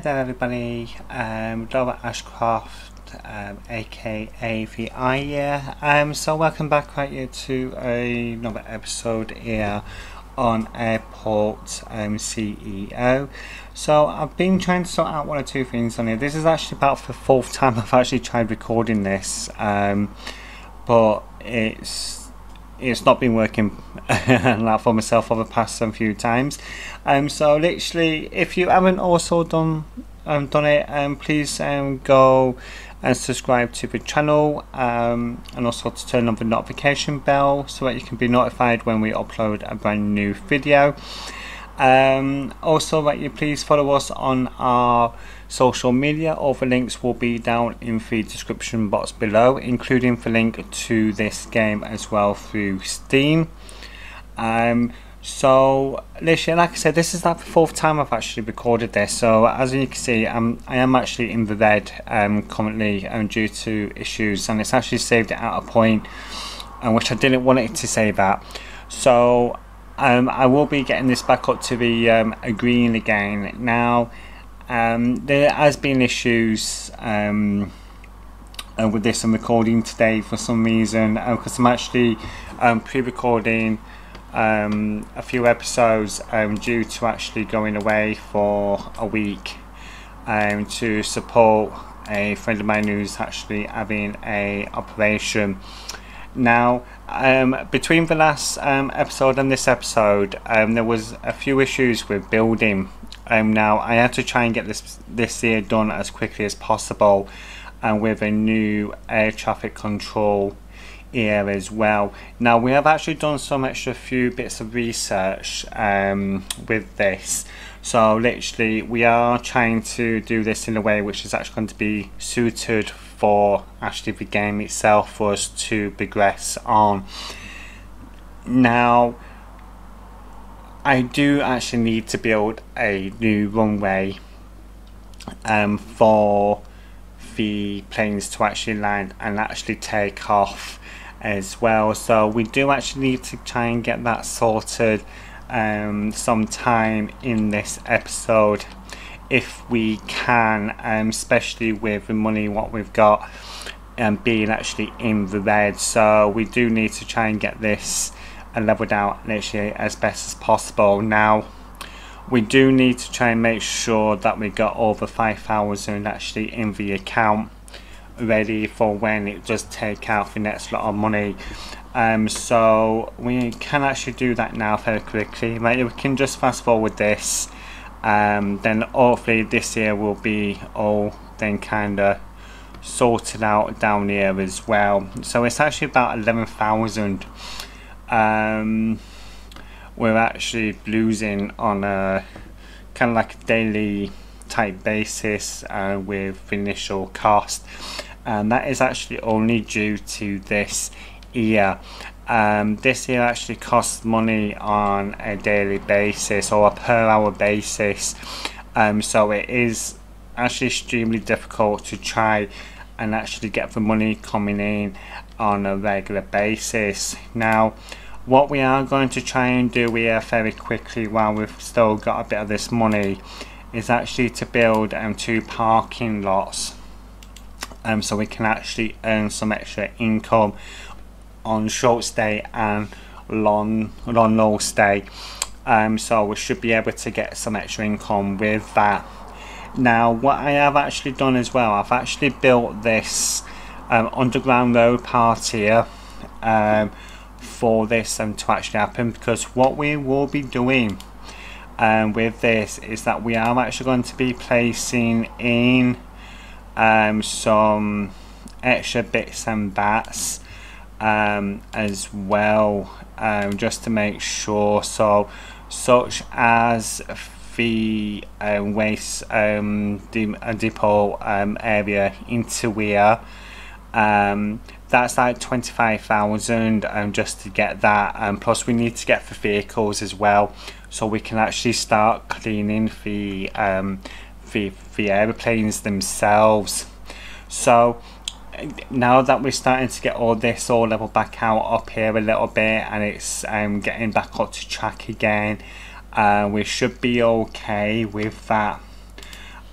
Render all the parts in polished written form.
there everybody, Robert Ashcroft, aka the I here. So welcome back right here to another episode here on Airport CEO. So I've been trying to sort out one or two things on here. This is actually about the fourth time I've actually tried recording this, but it's not been working like for myself for the past few times. So literally, if you haven't also done it, please go and subscribe to the channel, and also to turn on the notification bell so that you can be notified when we upload a brand new video. Also that you please follow us on our social media. All the links will be down in the description box below, including the link to this game as well through Steam. So literally, like I said, this is like the fourth time I've actually recorded this, so as you can see, I am actually in the red currently due to issues, and it's actually saved it at a point which I didn't want it to save at. So I will be getting this back up to the green again. Now there has been issues with this. I'm recording today for some reason because I'm actually pre-recording a few episodes due to actually going away for a week to support a friend of mine who's actually having a operation. Now between the last episode and this episode, there was a few issues with building. Now I had to try and get this year done as quickly as possible, and with a new air traffic control here as well. Now we have actually done some extra few bits of research with this, so literally we are trying to do this in a way which is actually going to be suited for actually the game itself for us to progress on. Now I do actually need to build a new runway for the planes to actually land and actually take off as well, so we do actually need to try and get that sorted sometime in this episode if we can, especially with the money what we've got being actually in the red. So we do need to try and get this leveled out literally as best as possible. Now we do need to try and make sure that we got over 5,000 actually in the account ready for when it does take out the next lot of money. So we can actually do that now very quickly. Like, we can just fast forward this, then hopefully this year will be all then kind of sorted out down here as well. So it's actually about 11,000 we're actually losing on a kind of like a daily type basis with initial cost, and that is actually only due to this year. This year actually costs money on a daily basis or a per hour basis, so it is actually extremely difficult to try and actually get the money coming in on a regular basis. Now what we are going to try and do here very quickly while we've still got a bit of this money is actually to build 2 parking lots, so we can actually earn some extra income on short stay and long stay. So we should be able to get some extra income with that. Now what I have actually done as well, I've actually built this underground road part here for this to actually happen, because what we will be doing with this is that we are actually going to be placing in some extra bits and bats as well, just to make sure, so such as the waste depot area into here. That's like 25,000 just to get that, plus we need to get the vehicles as well, so we can actually start cleaning the airplanes themselves. So now that we're starting to get all this all leveled back out up here a little bit, and it's getting back up to track again, we should be okay with that.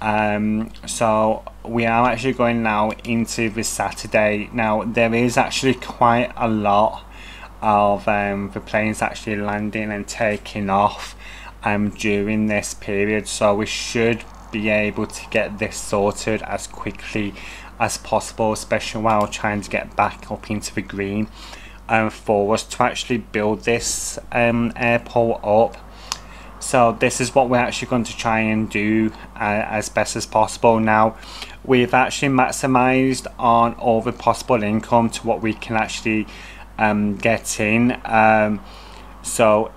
So we are actually going now into the Saturday. Now there is actually quite a lot of the planes actually landing and taking off during this period, so we should be able to get this sorted as quickly as possible, especially while trying to get back up into the green, for us to actually build this airport up. So this is what we're actually going to try and do as best as possible. Now we've actually maximized on all the possible income to what we can actually get in. So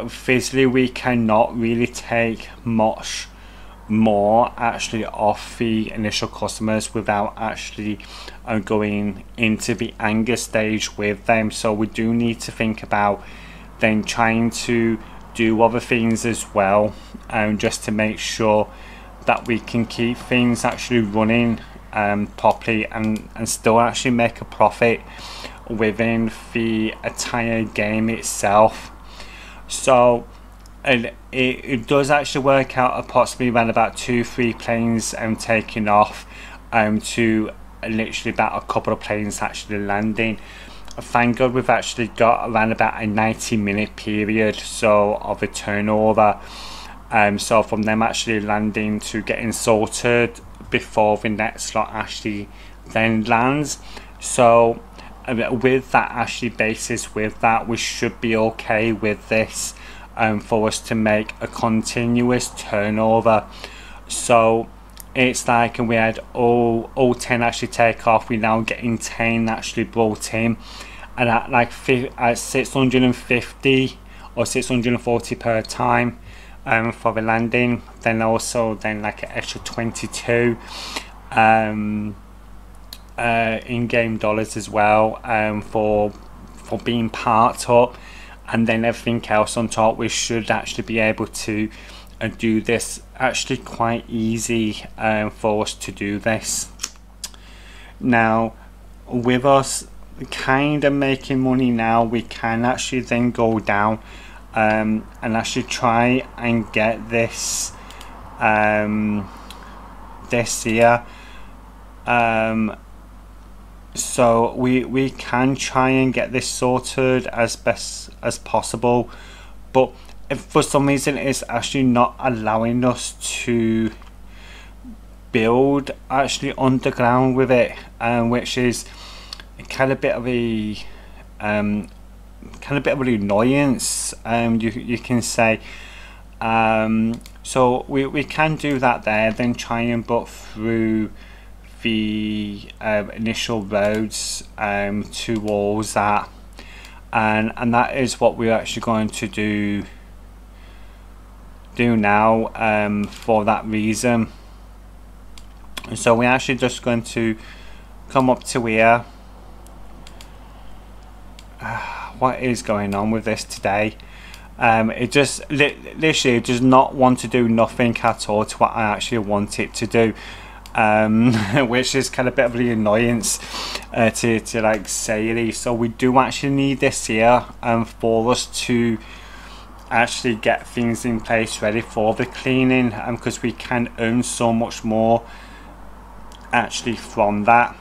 physically we cannot really take much more actually off the initial customers without actually going into the anger stage with them. So we do need to think about then trying to do other things as well, just to make sure that we can keep things actually running properly and still actually make a profit within the entire game itself. So it does actually work out approximately around about 2-3 planes taking off to literally about a couple of planes actually landing. Thank God we've actually got around about a 90-minute period so of a turnover, so from them actually landing to getting sorted before the next slot actually then lands. So with that actually basis, with that we should be okay with this, for us to make a continuous turnover. So it's like we had all 10 actually take off, we're now getting 10 actually brought in, and at like at 650 or 640 per time for the landing. Then also then like an extra 22 in-game dollars as well, for being parked up, and then everything else on top. We should actually be able to do this actually quite easy for us to do this. Now with us kind of making money now, we can actually then go down and actually try and get this this here. So we can try and get this sorted as best as possible, but if for some reason it's actually not allowing us to build actually underground with it, which is kind of bit of a an annoyance, you can say. So we can do that there, then try and put through the initial roads towards that, and that is what we're actually going to do now, for that reason. So we're actually just going to come up to here. What is going on with this today? It just literally does not want to do nothing at all to what I actually want it to do, which is kind of a bit of an annoyance, to like say it. So we do actually need this here for us to actually get things in place ready for the cleaning, because we can earn so much more actually from that.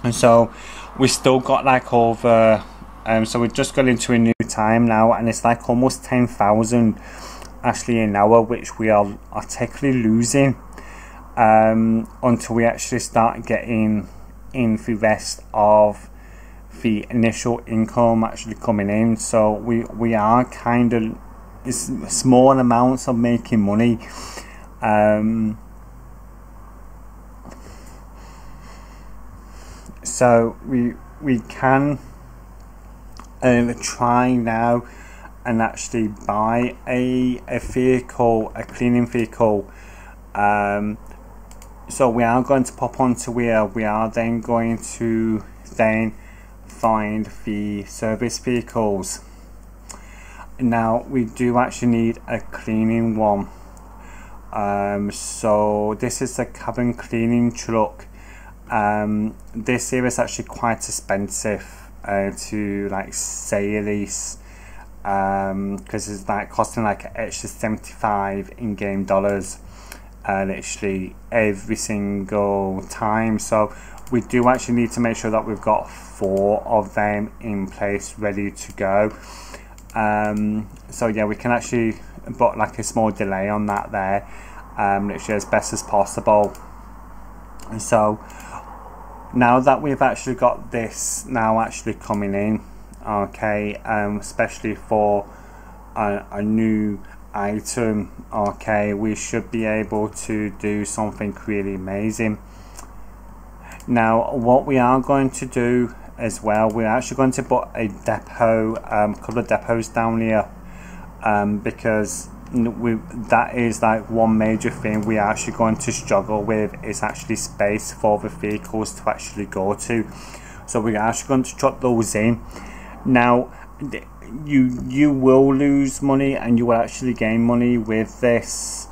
And so we still got like over so we've just got into a new time now, and it's like almost 10,000 actually an hour, which we are technically losing until we actually start getting in the rest of the initial income actually coming in. So we are kind of, it's small amounts of making money, so we can try now and actually buy a vehicle, a cleaning vehicle. So we are going to pop onto where we are then going to then find the service vehicles. Now we do actually need a cleaning one. So this is a cabin cleaning truck. This here is actually quite expensive to like say at least, because it's like costing like an extra 75 in-game dollars literally every single time. So we do actually need to make sure that we've got 4 of them in place ready to go. So yeah, we can actually put like a small delay on that there, literally as best as possible. So now that we've actually got this now actually coming in, okay, especially for a new item, okay, we should be able to do something really amazing. Now what we are going to do as well, we're actually going to put a depot, couple of depots down here, because that is like one major thing we are actually going to struggle with, is actually space for the vehicles to actually go to. So we're actually going to chuck those in. Now you will lose money and you will actually gain money with this,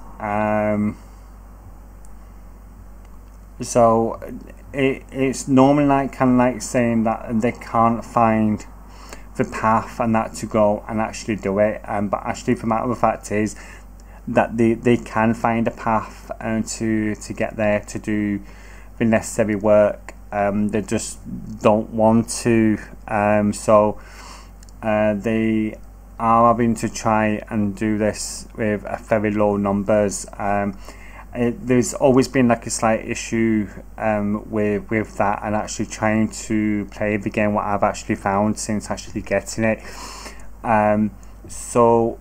so it's normally like kind of like saying that they can't find the path and that to go and actually do it, but actually the matter of fact is that they can find a path to get there to do the necessary work. They just don't want to, so they are having to try and do this with a very low numbers. There's always been like a slight issue with that, and actually trying to play the game, what I've actually found since actually getting it. So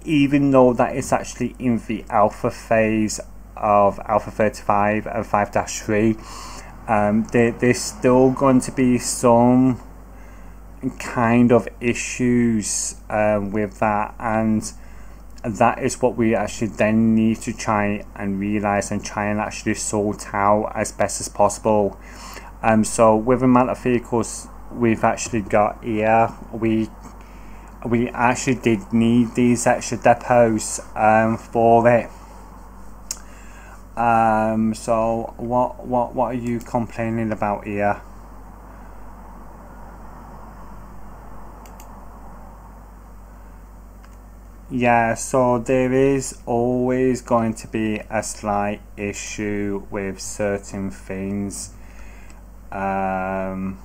even though that is actually in the alpha phase of Alpha 35 and 5-3, there's still going to be some kind of issues with that, and that is what we actually then need to try and realize and try and actually sort out as best as possible. So with the amount of vehicles we've actually got here, we actually did need these extra depots for it. So what are you complaining about here? Yeah, so there is always going to be a slight issue with certain things. Why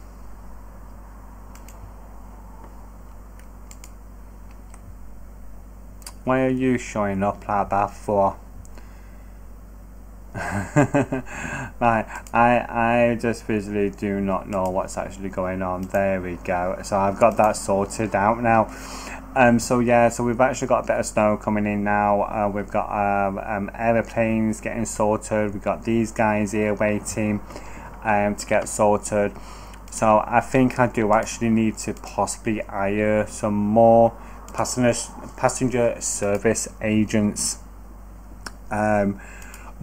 are you showing up like that for? Right, I just visually do not know what's actually going on. There we go. So I've got that sorted out now. So yeah, so we've actually got a bit of snow coming in now. We've got aeroplanes getting sorted. We've got these guys here waiting to get sorted. So I think I do actually need to possibly hire some more passenger service agents,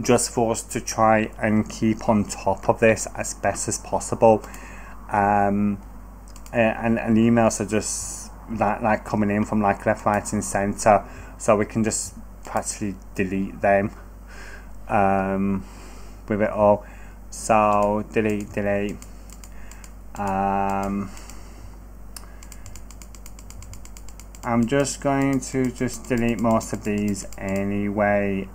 just for us to try and keep on top of this as best as possible. And emails are just like coming in from like left, right and centre, so we can just practically delete them with it all. So delete. I'm just going to just delete most of these anyway.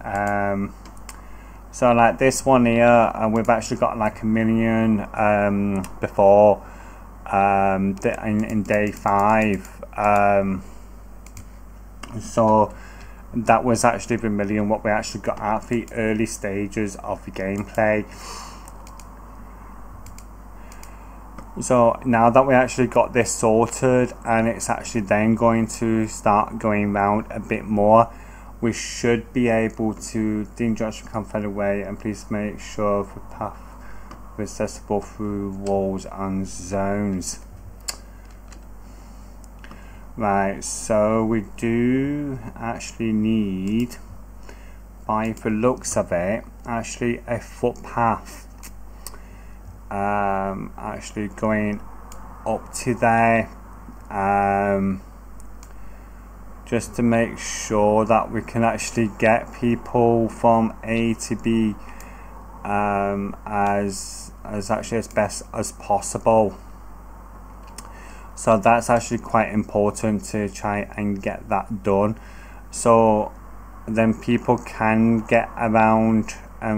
So like this one here, we've actually got like 1 million before in day 5. So that was actually the 1 million what we actually got at the early stages of the gameplay. So now that we actually got this sorted, and it's actually then going to start going round a bit more, we should be able to injunction come further away, and please make sure the path is accessible through walls and zones. Right, so we do actually need, by the looks of it, actually a footpath actually going up to there, just to make sure that we can actually get people from A to B as actually as best as possible. So that's actually quite important to try and get that done. So then people can get around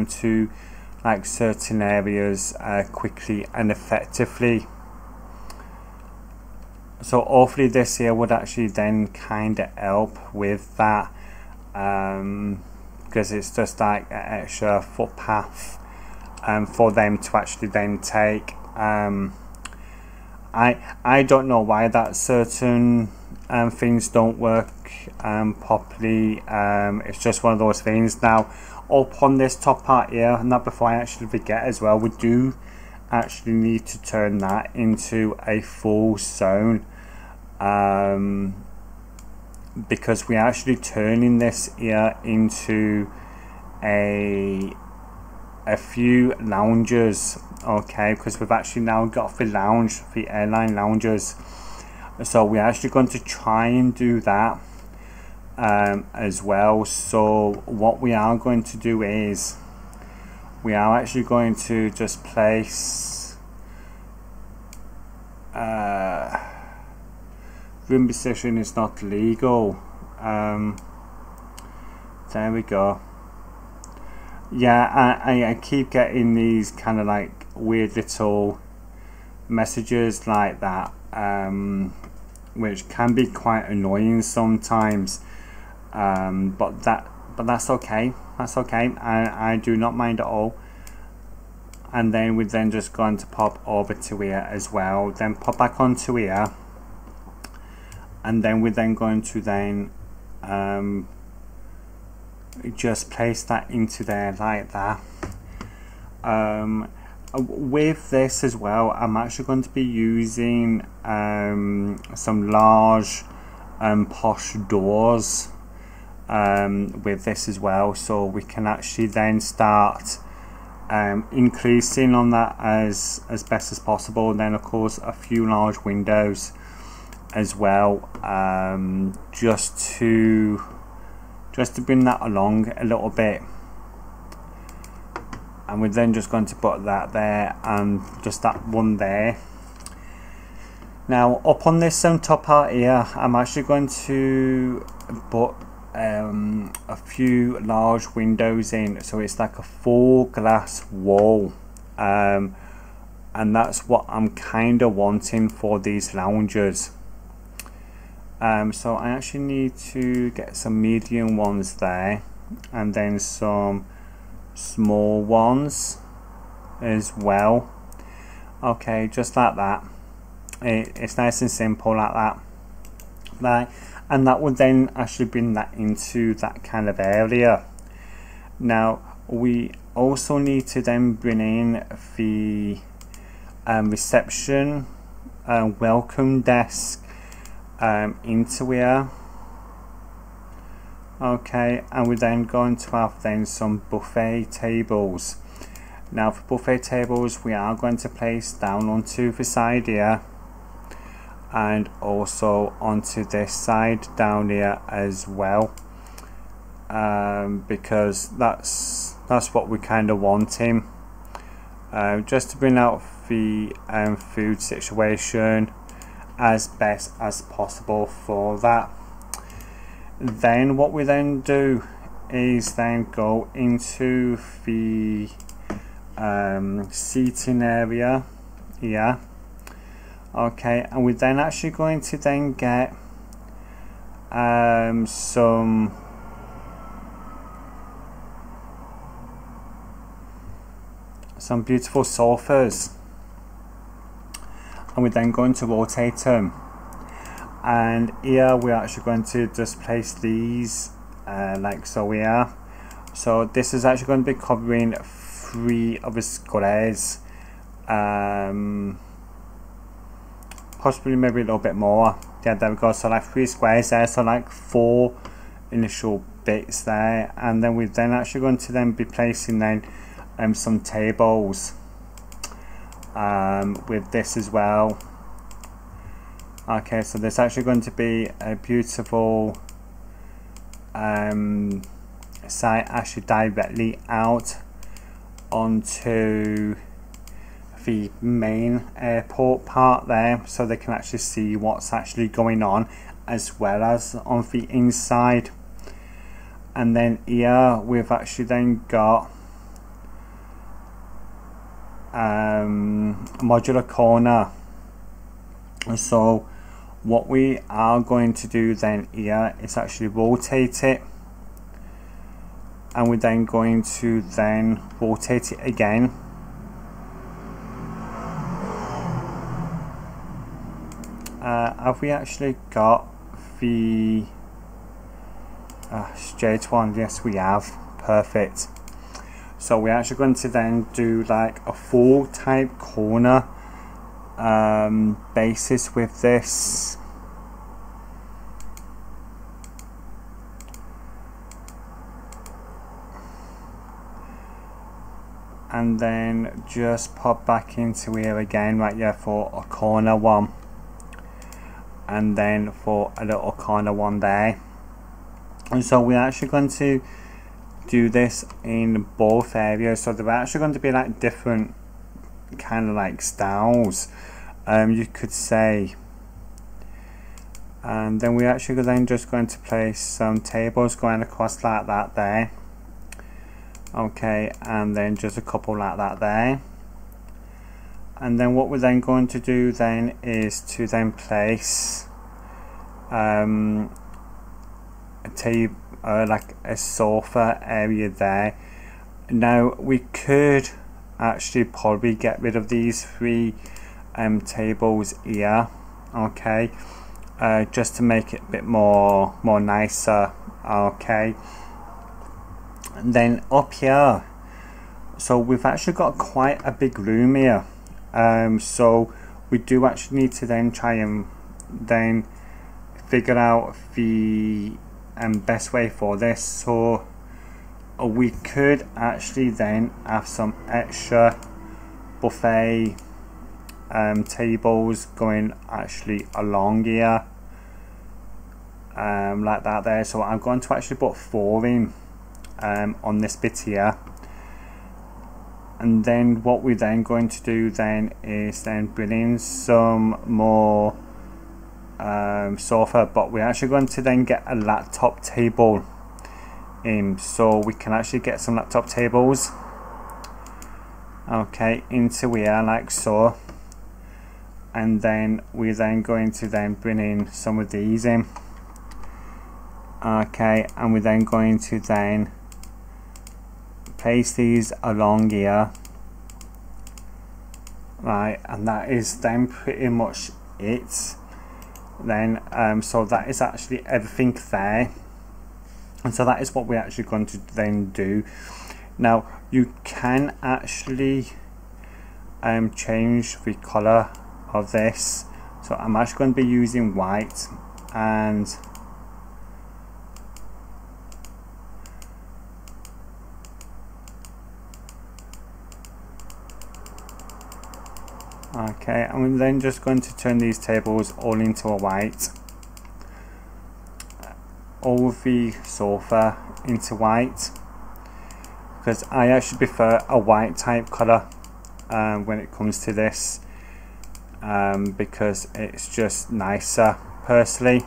to like certain areas quickly and effectively. So hopefully this here would actually then kind of help with that, because it's just like an extra footpath for them to actually then take. I don't know why that certain things don't work properly. It's just one of those things. Now up on this top part here, and that before I actually forget as well, we do actually need to turn that into a full zone, because we're actually turning this here into a few lounges, okay, because we've actually now got the airline lounges. So we're actually going to try and do that as well. So what we are going to do is we are actually going to just place room position is not legal. There we go. Yeah, I keep getting these kind of like weird little messages like that, which can be quite annoying sometimes, but that's okay. That's okay. I do not mind at all. And then we're then just going to pop over to here as well, then pop back onto here, and then we're then going to then just place that into there like that. With this as well, I'm actually going to be using some large posh doors with this as well, so we can actually then start increasing on that as best as possible. And then of course a few large windows as well, just to bring that along a little bit. And we're then just going to put that there and just that one there. Now up on this top part here, I'm actually going to put a few large windows in, so it's like a full glass wall, and that's what I'm kind of wanting for these lounges. So I actually need to get some medium ones there, and then some small ones as well. Okay, just like that. It's nice and simple like that. Right, and that would then actually bring that into that kind of area. Now we also need to then bring in the reception welcome desk into here. Okay, and we're then going to have then some buffet tables. Now for buffet tables, we are going to place down onto the side here, and also onto this side down here as well, because that's what we kind of wanting, just to bring out the food situation as best as possible for that. Then what we then do is then go into the seating area here. Okay, and we're then actually going to then get some beautiful sofas, and we're then going to rotate them. And here we're actually going to just place these like so here. So this is actually going to be covering 3 of the squares, possibly maybe a little bit more. Yeah, there we go. So like 3 squares there, so like 4 initial bits there, and then we're then actually going to then be placing then some tables with this as well. Okay, so there's actually going to be a beautiful site actually directly out onto the main airport part there, so they can actually see what's actually going on as well as on the inside. and then here we've actually then got modular corner. So what we are going to do then here is actually rotate it, and we're then going to then rotate it again. Have we actually got the straight one? Yes, we have. Perfect. So we're actually going to then do like a full type corner basis with this. And then just pop back into here again right here for a corner one, and then for a little corner one there. And so we're actually going to do this in both areas, so they're actually going to be like different kind of like styles, you could say. And then we're actually then just going to place some tables going across like that there. Okay, and then just a couple like that there. And then what we're then going to do then is to then place a table, like a sofa area there. Now we could actually probably get rid of these three tables here, okay, just to make it a bit more nicer, okay. And then up here, so we've actually got quite a big room here, so we do actually need to then try and then figure out the best way for this. So we could actually then have some extra buffet tables going actually along here, like that there. So I'm going to actually put 4 in on this bit here, and then what we're then going to do then is then bring in some more sofa, but we're actually going to then get a laptop table in, so we can actually get some laptop tables, okay, into here like so. And then we're then going to then bring in some of these in, okay, and we're then going to then place these along here, right, and that is then pretty much it then. So that is actually everything there, and so that is what we're actually going to then do. Now you can actually change the color of this, so I'm actually going to be using white, and okay, I'm then just going to turn these tables all into a white, all the sofa into white, because I actually prefer a white type colour when it comes to this, because it's just nicer personally.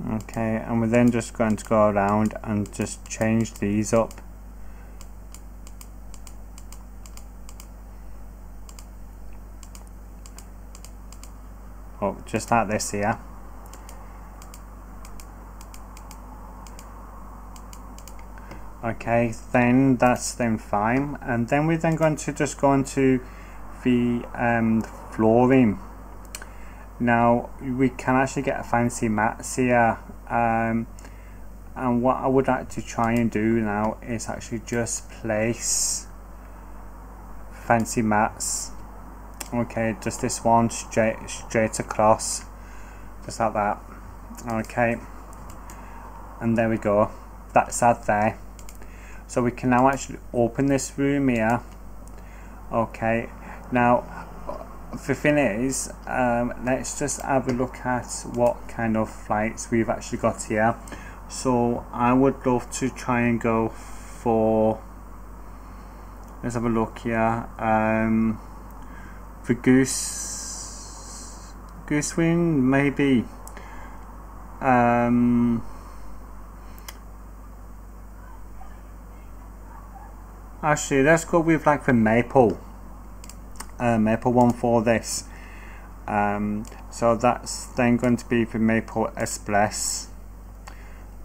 Okay, and we're then just going to go around and just change these up. Oh, just like this here. Okay, then that's then fine, and then we're then going to just go into the flooring. Now we can actually get a fancy mats here, and what I would like to try and do now is actually just place fancy mats. Okay, just this one straight across, just like that. Okay, and there we go, that's that there. So we can now actually open this room here. Okay, now the thing is, let's just have a look at what kind of flights we've actually got here. So I would love to try and go for, let's have a look here, the Goosewing maybe. Actually, let's go with like the Maple one for this. So that's then going to be the Maple Express.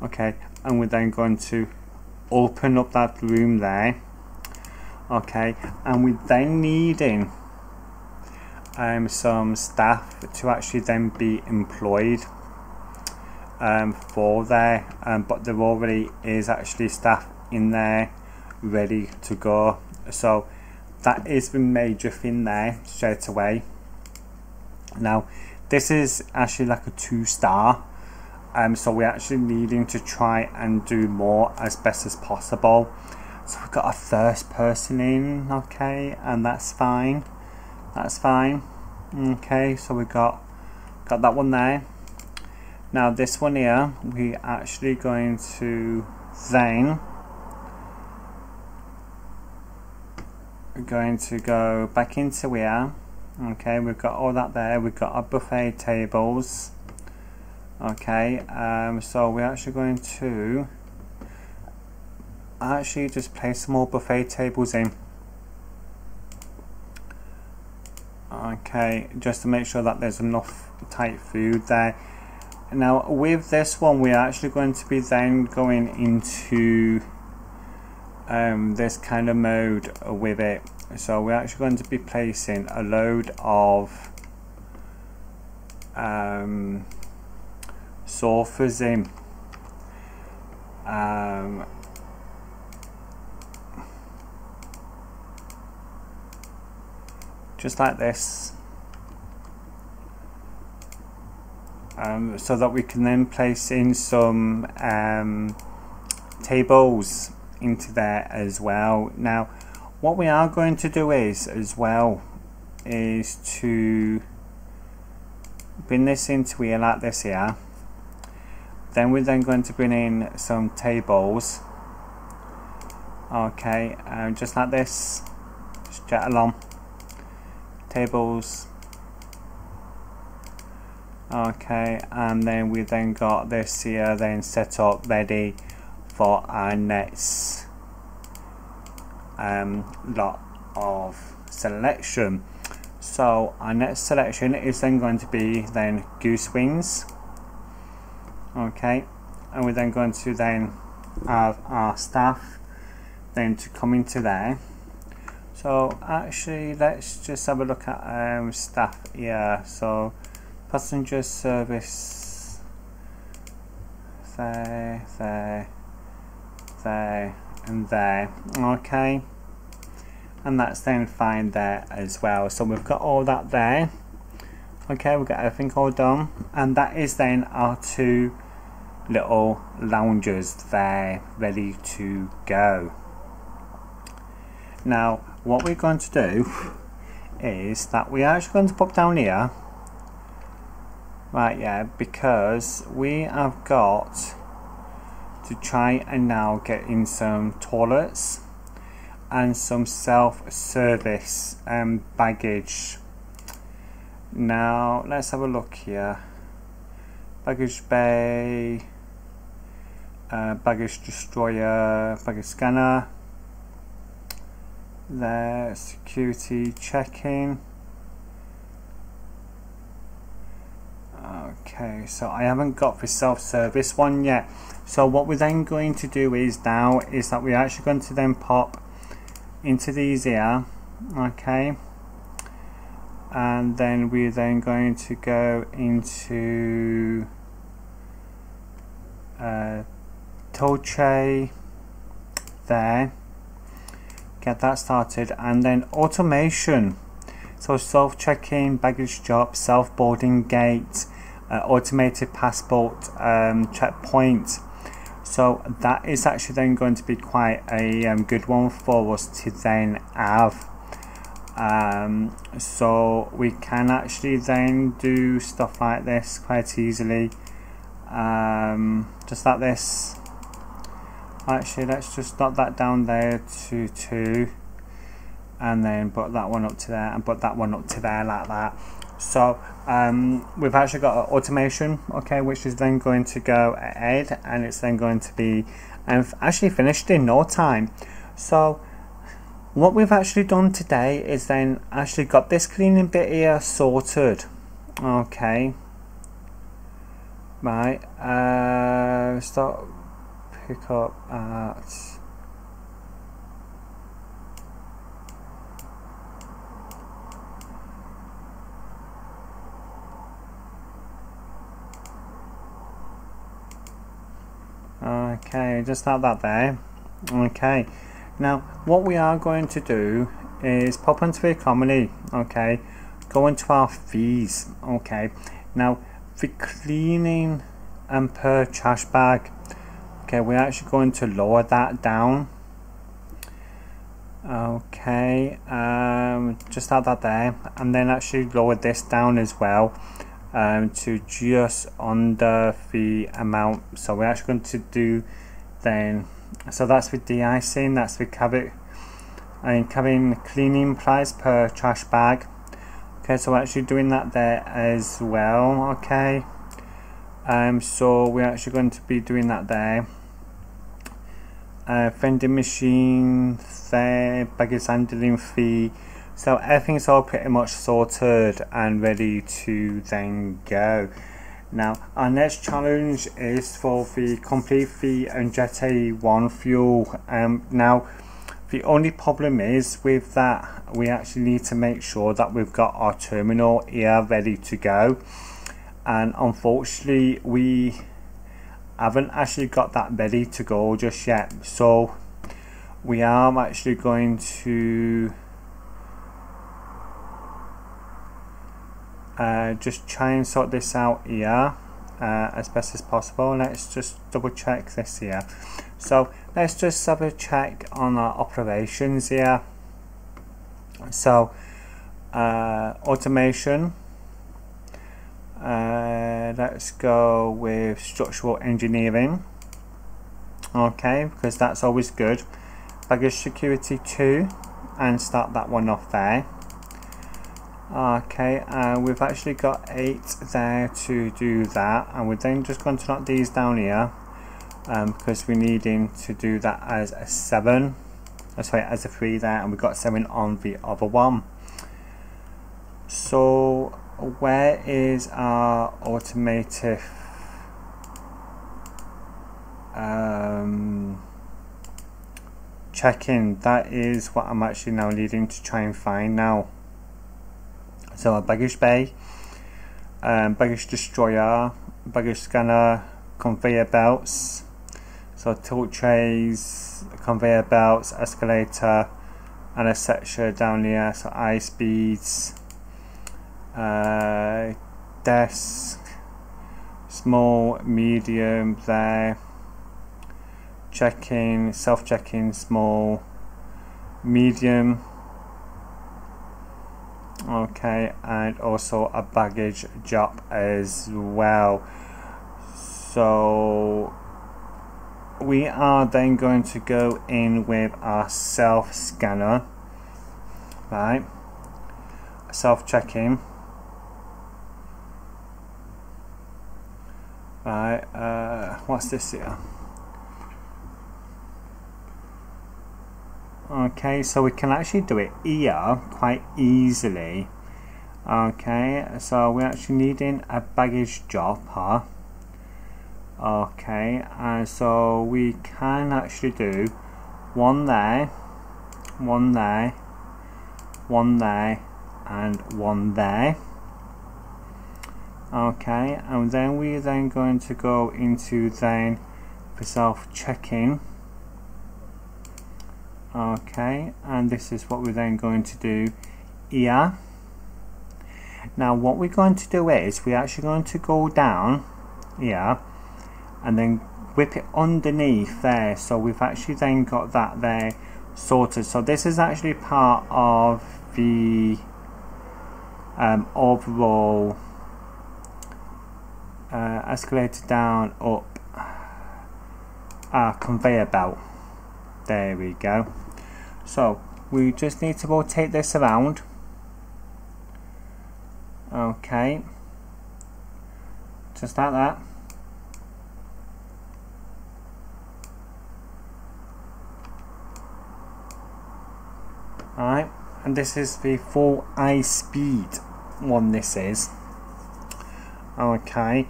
Okay, and we're then going to open up that room there. Okay, and we're then needing some staff to actually then be employed for there, but there already is actually staff in there ready to go. So that is the major thing there straight away. Now this is actually like a 2-star, so we're actually needing to try and do more as best as possible. So we've got a first person in, okay, and that's fine. Okay, so we got that one there. Now this one here, we're actually going to then go back into here. Okay, we've got all that there. We've got our buffet tables. Okay, so we're actually going to actually just place some more buffet tables in. Okay, just to make sure that there's enough type food there. Now with this one, we're actually going to be then going into this kind of mode with it. So we're actually going to be placing a load of sofas in. Just like this, so that we can then place in some tables into there as well. Now what we are going to do is to bring this into here like this here. Then we're then going to bring in some tables. Okay, just like this, just jet along. Tables. Okay, and then we then got this here then set up ready for our next lot of selection. So our next selection is then going to be then goose wings. Okay, and we're then going to then have our staff then to come into there. So actually let's just have a look at staff here. So passenger service there, and there. Okay, and that's then fine there as well. So we've got all that there. Okay, we've got everything all done, and that is then our 2 little lounges there ready to go. Now what we're going to do is that we're actually going to pop down here, right, yeah, because we have got to try and now get in some toilets and some self-service baggage. Now let's have a look here. Baggage bay, baggage destroyer, baggage scanner. There, security check-in. Okay, so I haven't got the self-service one yet. So what we're then going to do is that we're actually going to then pop into these here. Okay, and then we're then going to go into tow tray there. Get that started, and then automation. So self check-in, baggage drop, self boarding gate, automated passport checkpoint. So that is actually then going to be quite a good one for us to then have. So we can actually then do stuff like this quite easily, just like this. Actually, let's just dot that down there to 2, and then put that one up to there and put that one up to there like that. So we've actually got an automation, okay, which is then going to go ahead, and it's then going to be actually finished in no time. So what we've actually done today is then actually got this cleaning bit here sorted, okay, right. Start pick up at okay, just like that there. Okay, now what we are going to do is pop into economy, okay, go into our fees. Okay, now for cleaning and per trash bag, okay, we're actually going to lower that down. Okay, just like that there, and then actually lower this down as well, to just under the amount. So we're actually going to do then, so that's with de-icing, that's with cabin cleaning price per trash bag. Okay, so we're actually doing that there as well. Okay, so we're actually going to be doing that there. Vending machine there, baggage handling fee. So everything's all pretty much sorted and ready to then go. Now our next challenge is for the complete the Jet 1 fuel. Now the only problem is with that, we actually need to make sure that we've got our terminal here ready to go, and unfortunately we haven't actually got that ready to go just yet. So we are actually going to just try and sort this out here as best as possible. Let's just double check this here. So let's just have a check on our operations here. So automation, let's go with structural engineering, okay, because that's always good. Baggage security 2, and start that one off there. Okay, we've actually got 8 there to do that, and we're then just going to knock these down here, because we're needing to do that as a 7, sorry, as a 3 there, and we've got 7 on the other one. So where is our automotive check-in? That is what I'm actually now needing to try and find now. So a baggage bay, baggage destroyer, baggage scanner, conveyor belts, so tilt trays, conveyor belts, escalator, and a section down here, so high speeds, desk, small, medium there, check-in, self-check-in, small, medium, okay, and also a baggage drop as well. So we are then going to go in with our self scanner, right, self check-in, right, what's this here? Okay, so we can actually do it here quite easily. Okay, so we're actually needing a baggage dropper. Okay, and so we can actually do one there, one there, one there, and one there. Okay, and then we're then going to go into then the self check-in. Okay, and this is what we're then going to do here. Now what we're going to do is we're actually going to go down here and then whip it underneath there, so we've actually then got that there sorted. So this is actually part of the overall escalator down up our conveyor belt. There we go. So we just need to rotate this around. Okay, just like that. Alright, and this is the full high speed one, this is. Okay,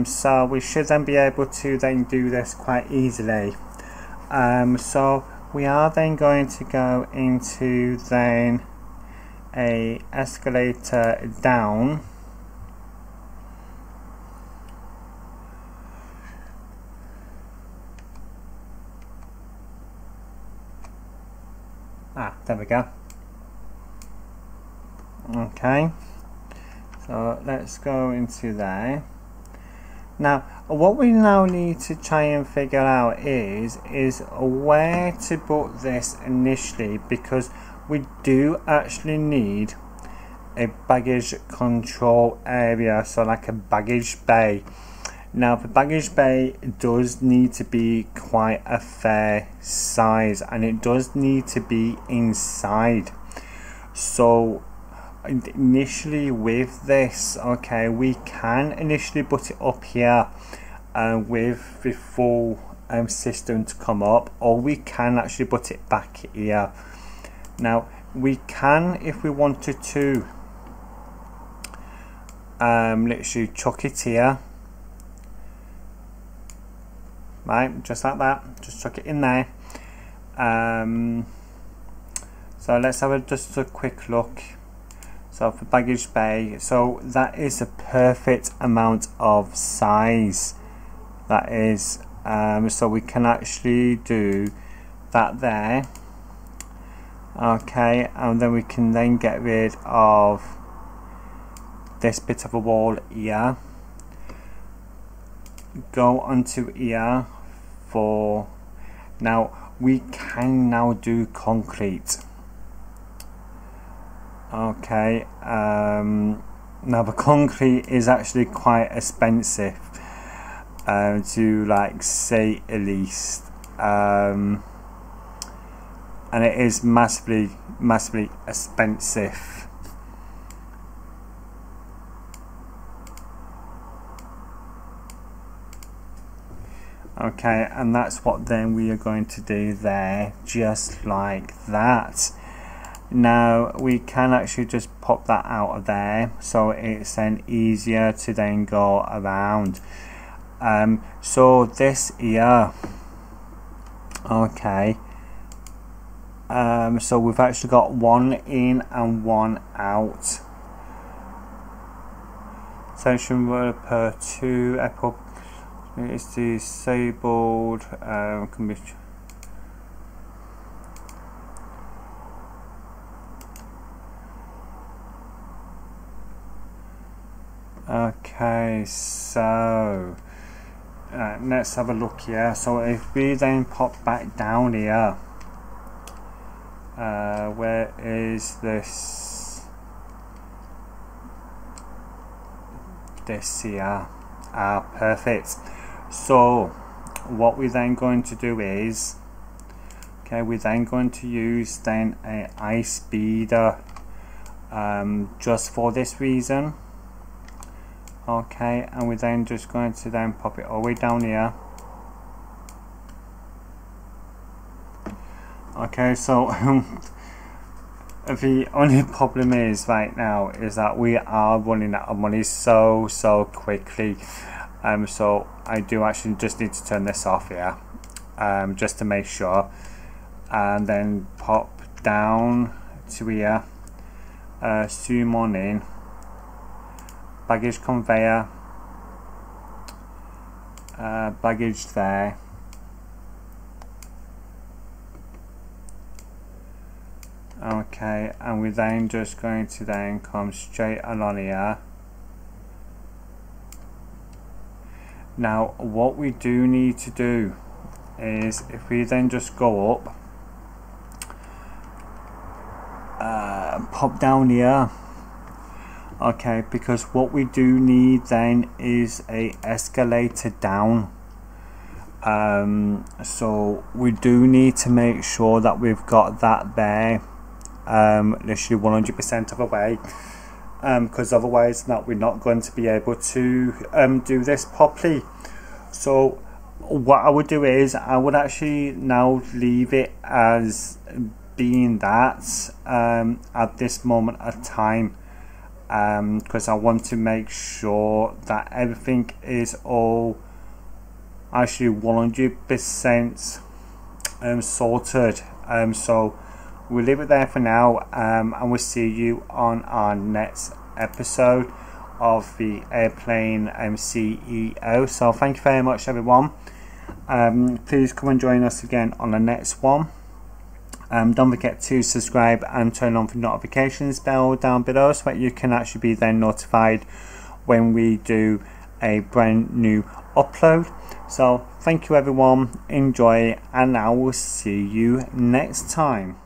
so we should then be able to then do this quite easily. So we are then going to go into then a escalator down. There we go. Okay, so let's go into there. Now what we now need to try and figure out is where to put this initially, because we do actually need a baggage control area, so like a baggage bay. Now the baggage bay does need to be quite a fair size, and it does need to be inside. So initially with this, okay, we can initially put it up here with the full system to come up, or we can actually put it back here. Now we can, if we wanted to, literally chuck it here. Right, just like that, just chuck it in there. So let's have just a quick look. So for baggage bay, so that is a perfect amount of size. That is, so we can actually do that there. Okay, and then we can then get rid of this bit of a wall here. Go onto here for, now we can now do concrete. Okay, now the concrete is actually quite expensive, to like say at least, and it is massively expensive. Okay, and that's what then we are going to do there, just like that. Now we can actually just pop that out of there, so it's then easier to then go around. So this here, okay, so we've actually got one in and one out. Section per 2 Apple. It's disabled. Can be. Okay, so let's have a look here. So if we then pop back down here, where is this? This here. Perfect. So what we're then going to do is, okay, we're then going to use then a ice speeder, just for this reason. Okay, and we're then just going to then pop it all the way down here. Okay, so the only problem is right now is that we are running out of money so quickly. So I do actually just need to turn this off here, just to make sure, and then pop down to here, zoom on in, baggage conveyor, baggage there, okay, and we're then just going to then come straight along here. Now what we do need to do is, if we then just go up, pop down here. Okay, because what we do need then is a escalator down. So we do need to make sure that we've got that there, literally 100% of the way, because otherwise we're not going to be able to do this properly. So what I would do is I would actually now leave it as being that at this moment of time, because I want to make sure that everything is all actually 100% sorted. So we'll leave it there for now, and we'll see you on our next episode of the Airplane CEO. So thank you very much, everyone. Please come and join us again on the next one. Don't forget to subscribe and turn on the notifications bell down below so that you can actually be then notified when we do a brand new upload. So thank you everyone, enjoy, and I will see you next time.